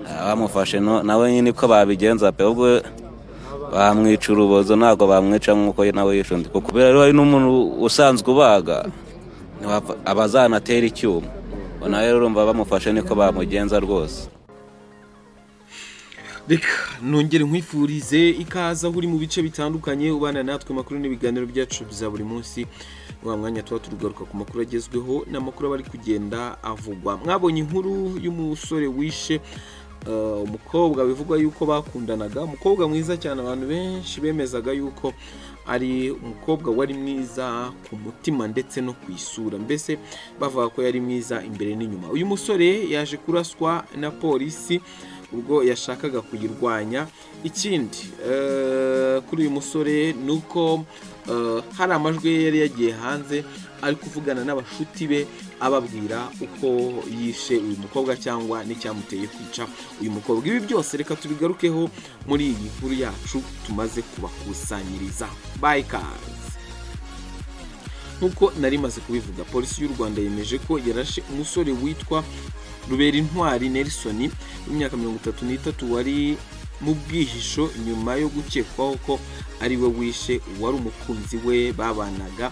bamufashe nawe nyine ko babigenza pe ubwo bamwica urubozo ntabwo bamwica nk'uko nawe yishundi kubera rero hari n'umuntu usanzwe ubaga abazanatera icyuma nawe rero urumva bamufashe niko bamugenza rwose. Reka nongere nkwifurize ikaza uri mu bice bitandukanye ubana natwe makuru n'ibiganiro byacu bya buri munsi wa mwanya tuba turugaruka ku makuru agezweho n'amakuru abari kugenda avugwa. Mwabonye inkuru y'umusore wishe umukobwa bivugwa yuko bakundanaga, umukobwa mwiza cyane abantu benshi bemezaga yuko ari umukobwa wari mwiza ku mutima ndetse no ku isura, mbese bavuga ko yari mwiza imbere n'inyuma. Uyu musore yaje kuraswa na polisi ubwo yashakaga kuyirwanya. Ikindi kuri uyu musore nuko hari amajwi yari yagiye hanze ari kuvugana n'abashuti be ababwira uko yishe uyu mukobwa cyangwa n'icyamuteye kwica uyu mukobwa. Ibi byose reka tubigarukeho muri iyi nkuru yacu tumaze kubakusanyiriza. Bye guys. Nkuko nari maze kubivuga, polisi y'u Rwanda yemeje ko yarashe umusore witwa Ruberintwari Nelson w'imyaka 33 wari mu bwihisho nyuma yo gukekwaho ko ari we wishe wari umukunzi we babanaga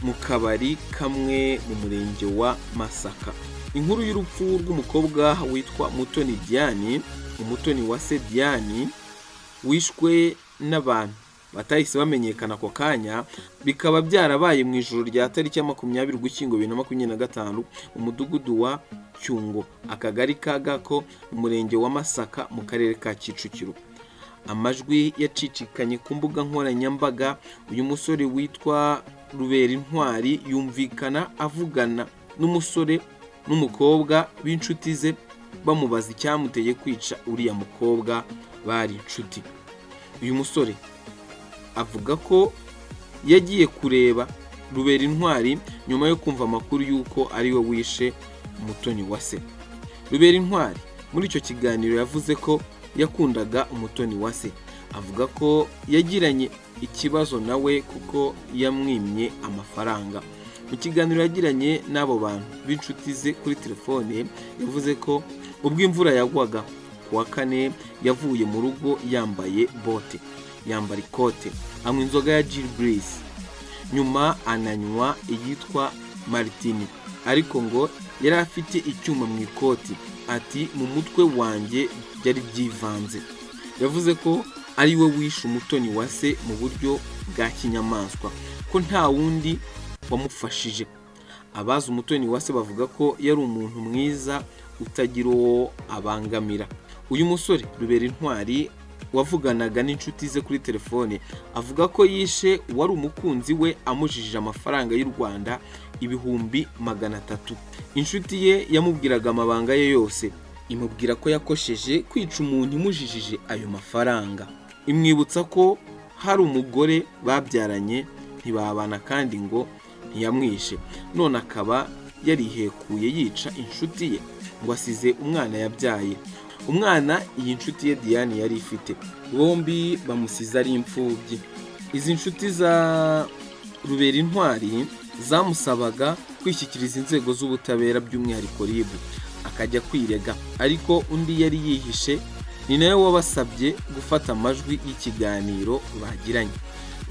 mu kabari kamwe mu murenge wa Masaka. Inkuru y'urupfu rw'umukobwa witwa Mutoni Diane, umutoni wa se Diane wishwe n'abantu batahise bamenyekana ako kanya, bikaba byarabaye mu ijoro rya tariki ya 20 Ugushyingo 2025 mu mudugudu wa Cyungo, akagari ka Gako, mu murenge wa Masaka mu karere ka Kicukiro. Amajwi yacicikanye ku mbuga nkoranyambaga. Uyu musore witwa Ruberintwari yumvikana avugana n'umusore n'umukobwa b'inshuti ze bamubaza icyamuteye kwica uriya mukobwa bari inshuti. Uyu musore avuga ko yagiye kureba Ruberintwari nyuma yo kumva amakuru yuko ari we wishe umutoni wa se. Ruberintwari muri icyo kiganiro yavuze ko yakundaga umutoni wa se, avuga ko yagiranye ikibazo nawe kuko yamwimye amafaranga. Mu kiganiro yagiranye n'abo bantu b'inshuti ze kuri telefone yavuze ko ubwo imvura yagwaga ku wa kane yavuye mu rugo yambaye bote, yambara ikote, anywa inzoga ya Gin Breeze, nyuma ananywa iyitwa Martini, ariko ngo yari afite icyuma mu ikoti. Ati mu mutwe wanjye byari byivanze. Yavuze ko ari we wishe umutoni wa se mu buryo bwa kinyamaswa, ko nta wundi wamufashije. Abazi umutoni wa se bavuga ko yari umuntu mwiza utagira uwo abangamira. Uyu musore Ruberintwari wavuganaga n'inshuti ze kuri telefone avuga ko yishe wari umukunzi we amujijije amafaranga y'u Rwanda 300,000. Inshuti ye yamubwiraga amabanga ye yose, imubwira ko yakosheje kwica umuntu imujijije ayo mafaranga. Imwibutsa ko hari umugore babyaranye ntibabana kandi ngo ntiyamwishe, none akaba yarihekuye yica inshuti ye ngo asize umwana yabyaye. Umwana iyi nshuti ye Diane yari ifite, bombi bamusize ari imfubyi. Izi nshuti za Ruberintwari zamusabaga kwishyikiriza inzego z'ubutabera by'umwihariko RIB akajya kwirega, ariko undi yari yihishe ni nawe wabasabye gufata amajwi y'ikiganiro bagiranye.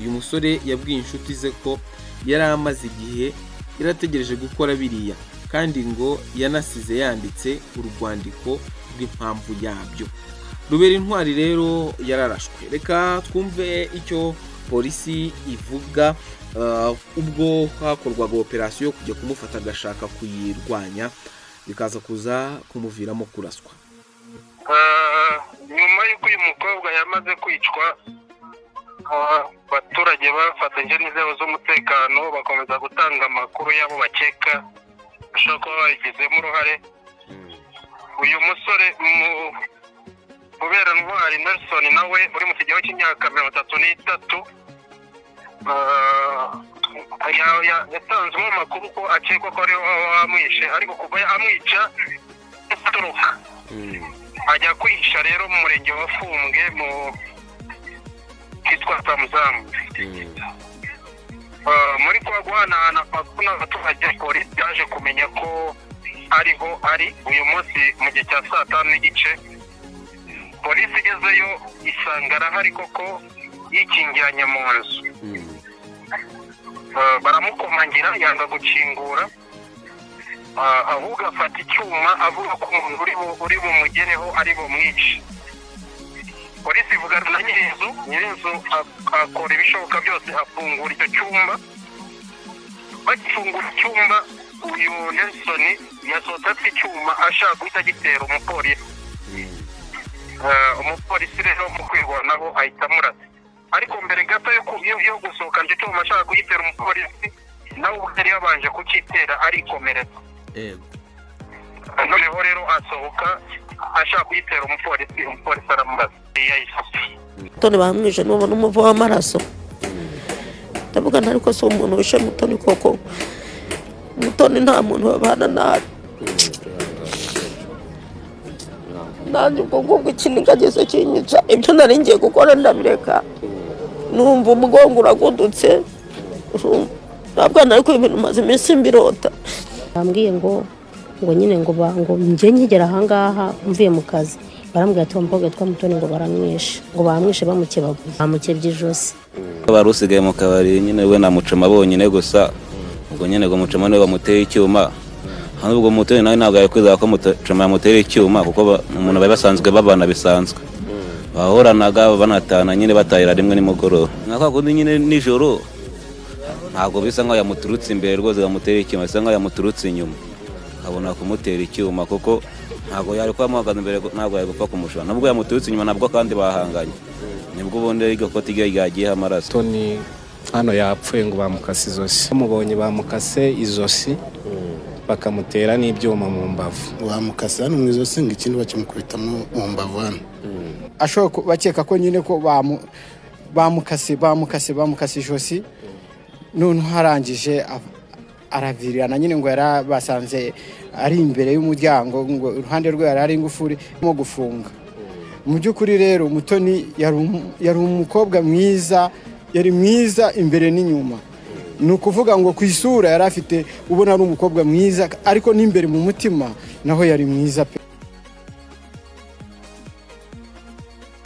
Uyu musore yabwiye inshuti ze ko yari amaze igihe yarategereje gukora biriya kandi ngo yanasize yanditse urwandiko rw'impamvu yabyo. Ruberintwari rero yararashwe. Reka twumve icyo polisi ivuga ubwo hakorwaga operasiyo yo kujya kumufata agashaka kuyirwanya bikaza kuza kumuviramo kuraswa. Nyuma y'uko uyu mukobwa yamaze kwicwa, abaturage bafatanyije n'inzego z'umutekano bakomeza gutanga amakuru y'abo bakeka bashobora kuba babigizemo uruhare. Uyu musore Ruberintwari Nelson nawe uri mu kigero cy'imyaka 33 yatanzwe amakuru ko akekwa ko ari wamwishe, ariko kuva amwica atoroka ajya kwihisha rero mu murenge wa Fumbwe mu kitwa Samuzamu. Muri kwa guhanahana amakuru n'abaturage, polisi yaje kumenya ko ariho ari uyu munsi mu gihe cya 5:30 igezeyo isanga arahari koko yikingiranye mu nzu. Baramukomangira yanga gukingura, ahubwo afata icyuma avuga ko umuntu uri bumugereho ari bumwice. Polisi ivugana na nyir'inzu akora ibishoboka byose afungura icyo cyumba. Bagifungura icyumba, uyu Nelson yasohotse afite icyuma ashaka guhita agitera umupolisi. Umupolisi rero mu kwirwanaho ahita amurasa, ariko mbere gato yo gusohoka icyo cyuma ashaka kugitera umupolisi, nawe ubwo yari yabanje kukitera arikomeretsa. Noneho rero asohoka ashaka kuyitera umupolisi aramurasa. Mutoni bamwishe n'ubona umuvu w'amaraso. Ndavuga ntari ko si umuntu wishe Mutoni koko. Mutoni nta muntu babana nabi. Nanjye ubwo ngubwo ikiniga gise kinyica, ibyo nari ngiye gukora ndabireka. Numva umugongo uragudutse. Ntabwo nari ko ibintu maze iminsi mbirota. Bambwiye ngo nyine ngo njye nkigera ahangaha mvuye mu kazi, barambwira ati umukobwa witwa Mutoni ngo baramwishe, ngo bamwishe bamukebaguye, bamukebye ijosi. Bari usigaye mu kabari nyine we na Mucoma bonyine gusa, ubwo nyine ngo Mucoma niwe bamuteye icyuma. Hano ubwo Mutoni nawe ntabwo ari kwizera ko Mucoma yamutera icyuma, kuko umuntu bari basanzwe babana bisanzwe, bahoranaga banatana nyine batahira rimwe nimugoroba. Nk'ako kundi nyine nijoro ntabwo bisa nkaho yamuturutse imbere rwose bamutera icyuma, bisa nkaho yamuturutse inyuma abona kumutera icyuma, kuko ntabwo yari kwamuhagaze imbere, ntabwo yari gupfa kumushora. Nubwo yamuturutse inyuma nabwo kandi bahanganye, nibwo ubundi igakoti ryagiyeho amaraso. Toni hano yapfuye ngo bamukase izosi, bamubonye bamukase izosi bakamutera n'ibyuma mu mbavu. Bamukase hano mu izosi ngo ikindi bakimukubita mu mbavu hano. Ashobora bakeka ko nyine ko bamukase ijosi, none harangije aravirirana nyine ngo yarabasanze ari imbere y'umuryango, ngo iruhande rwe yari ingufuri mo gufunga. Mu by'ukuri rero Mutoni yari umukobwa mwiza, yari mwiza imbere n'inyuma. Ni ukuvuga ngo ku isura yari afite ubona ari umukobwa mwiza, ariko n'imbere mu mutima naho yari mwiza pe.